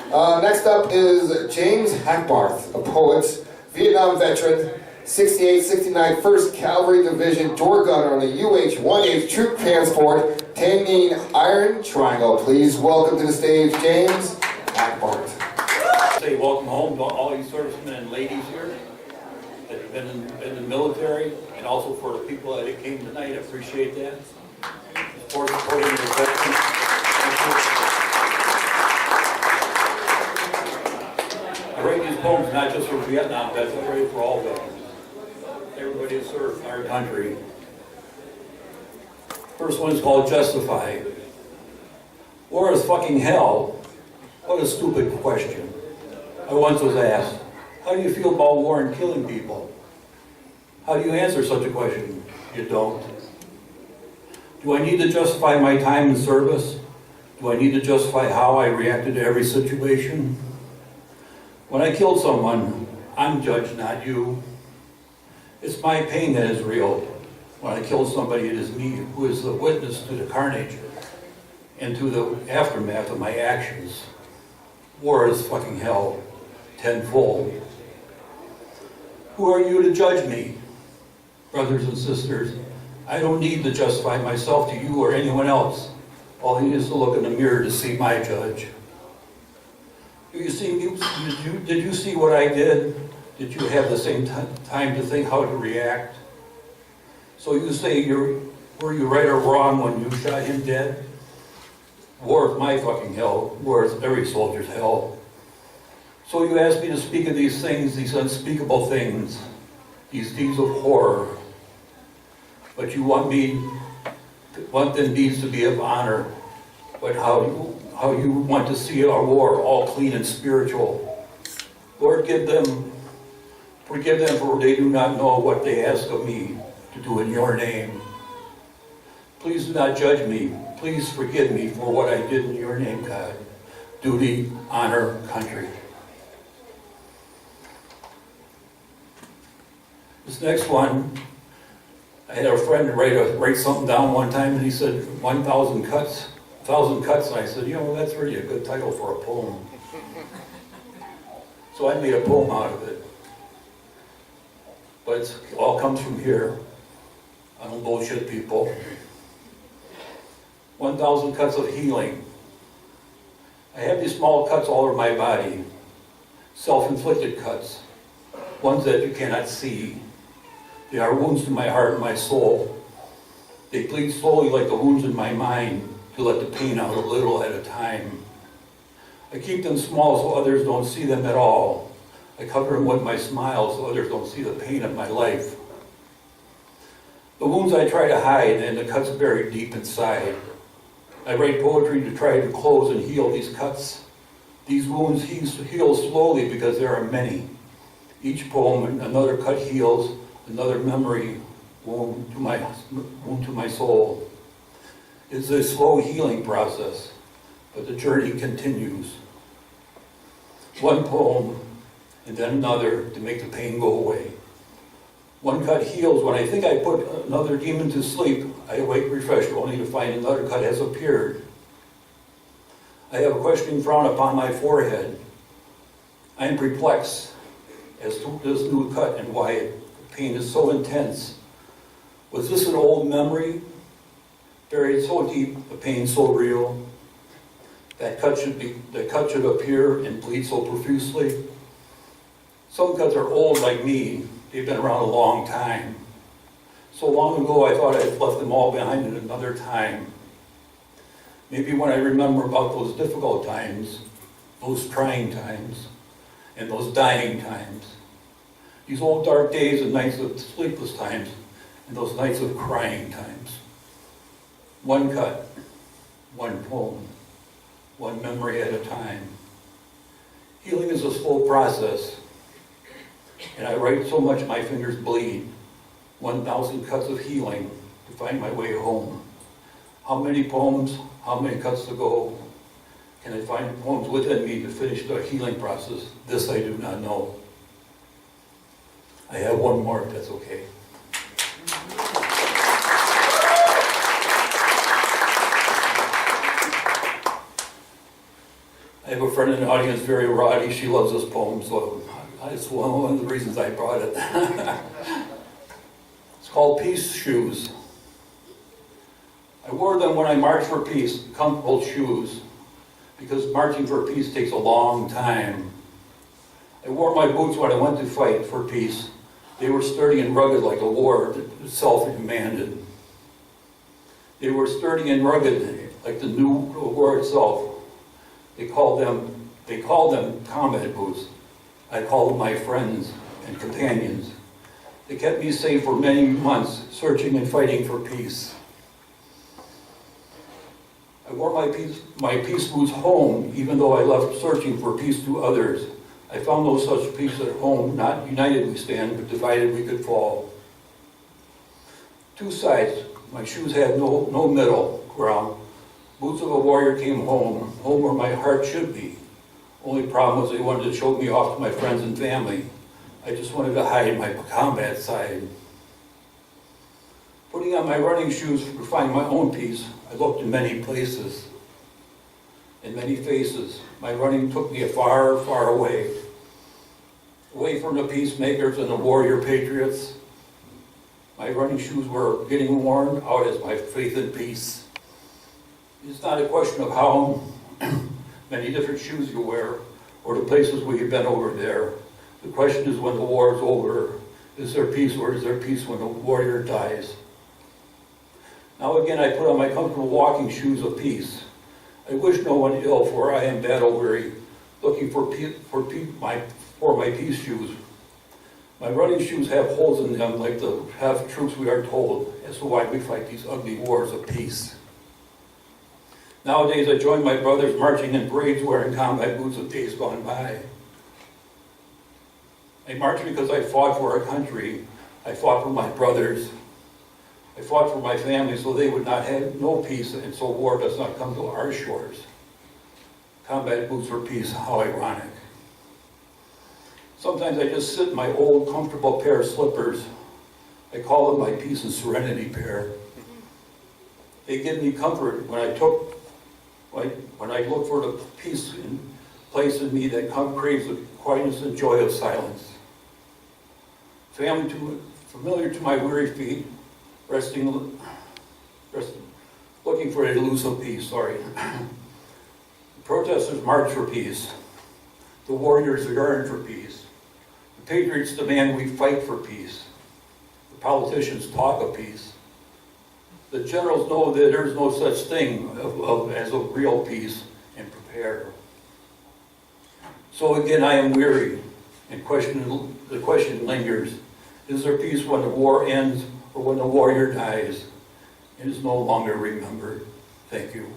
Next up is James Hackbarth, a poet, Vietnam veteran, 68, 69, 1st Cavalry Division door gunner on the UH-1H troop transport, Tangine Iron Triangle. Please welcome to the stage, James Hackbarth. Say welcome home to all you servicemen and ladies here that have been in the military, and also for the people that came tonight. I appreciate that. Supporting the veterans. I write these poems not just for Vietnam vets, I write for all veterans. Everybody has served our country. First one is called Justify. War is fucking hell. What a stupid question. I once was asked, how do you feel about war and killing people? How do you answer such a question? You don't. Do I need to justify my time in service? Do I need to justify how I reacted to every situation? When I killed someone, I'm judged, not you. It's my pain that is real. When I kill somebody, it is me who is the witness to the carnage and to the aftermath of my actions. War is fucking hell, tenfold. Who are you to judge me? Brothers and sisters, I don't need to justify myself to you or anyone else. All you need is to look in the mirror to see my judge. Do you see me? Did you see what I did? Did you have the same time to think how to react? So you say, were you right or wrong when you shot him dead? War is my fucking hell. War is every soldier's hell. So you ask me to speak of these things, these unspeakable things, these deeds of horror. But you want them deeds to be of honor. But how you want to see our war all clean and spiritual. Lord, forgive them for they do not know what they ask of me to do in your name. Please do not judge me. Please forgive me for what I did in your name, God. Duty, honor, country. This next one, I had a friend write something down one time, and he said 1,000 cuts, 1,000 cuts, and I said, that's really a good title for a poem. So I made a poem out of it. But it all comes from here. I don't bullshit people. 1,000 cuts of healing. I have these small cuts all over my body. Self-inflicted cuts. Ones that you cannot see. They are wounds to my heart and my soul. They bleed slowly like the wounds in my mind to let the pain out a little at a time. I keep them small so others don't see them at all. I cover them with my smile so others don't see the pain of my life. The wounds I try to hide and the cuts buried deep inside. I write poetry to try to close and heal these cuts. These wounds heal slowly because there are many. Each poem, another cut heals, another memory wound to my soul. It's a slow healing process, but the journey continues. One poem, and then another to make the pain go away. One cut heals. When I think I put another demon to sleep, I awake refreshed, only to find another cut has appeared. I have a questioning frown upon my forehead. I am perplexed as to this new cut and why the pain is so intense. Was this an old memory? Buried so deep, the pain so real? That cut should appear and bleed so profusely. Some cuts are old like me. They've been around a long time. So long ago I thought I had left them all behind in another time. Maybe when I remember about those difficult times, those trying times, and those dying times, these old dark days and nights of sleepless times, and those nights of crying times. One cut, one poem, one memory at a time. Healing is a slow process, and I write so much my fingers bleed. 1,000 cuts of healing to find my way home. How many poems, how many cuts to go? Can I find poems within me to finish the healing process? This I do not know. I have one more, if that's okay. I have a friend in the audience, very rowdy. She loves this poem, so that's one of the reasons I brought it. It's called Peace Shoes. I wore them when I marched for peace, comfortable shoes, because marching for peace takes a long time. I wore my boots when I went to fight for peace. They were sturdy and rugged like a war itself demanded. They were sturdy and rugged like the new war itself. They called them combat boots. I called them my friends and companions. They kept me safe for many months, searching and fighting for peace. I wore my peace boots home, even though I left searching for peace to others. I found no such peace at home. Not united we stand, but divided we could fall. Two sides. My shoes had no middle ground. Boots of a warrior came home where my heart should be. Only problem was they wanted to choke me off to my friends and family. I just wanted to hide my combat side. Putting on my running shoes to find my own peace, I looked in many places, in many faces. My running took me far, far away. Away from the peacemakers and the warrior patriots. My running shoes were getting worn out as my faith in peace. It's not a question of how many different shoes you wear or the places where you've been over there. The question is, when the war is over, is there peace, or is there peace when the warrior dies? Now again, I put on my comfortable walking shoes of peace. I wish no one ill, for I am battle weary, looking for my peace shoes. My running shoes have holes in them like the half troops we are told, as to why we fight these ugly wars of peace. Nowadays, I join my brothers marching in parades wearing combat boots of days gone by. I march because I fought for our country. I fought for my brothers. I fought for my family so they would not have no peace, and so war does not come to our shores. Combat boots for peace, how ironic. Sometimes I just sit in my old comfortable pair of slippers. I call them my peace and serenity pair. They give me comfort when I look for the peace and place in me that craves the quietness and joy of silence. Familiar to my weary feet, looking for a elusive peace, The protesters march for peace. The warriors yearn for peace. The patriots demand we fight for peace. The politicians talk of peace. The generals know that there's no such thing as a real peace and prepare. So again, I am weary, and the question lingers. Is there peace when the war ends or when the warrior dies and is no longer remembered? Thank you.